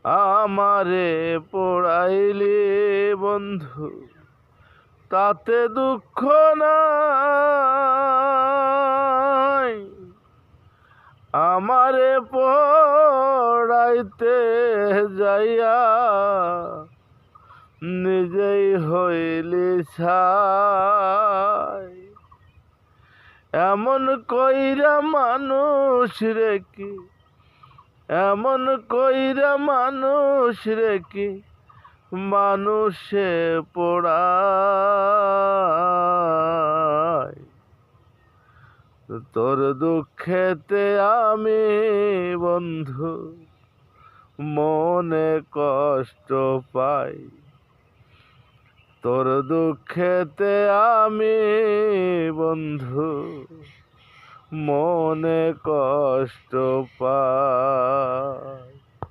আমারে পোড়াইলি বন্ধু তাতে দুঃখ নাই, আমারে পোড়াইতে যাইয়া নিজেই হইলি ছাই। এমন কইরা মানুষ রে কি, এমন কইরা মানুষ রে কি মানুষে পোড়ায়। তোর দুঃখেতে আমি বন্ধু মনে কষ্ট পাই, তোর দুঃখেতে আমি বন্ধু মনে কষ্ট পাই।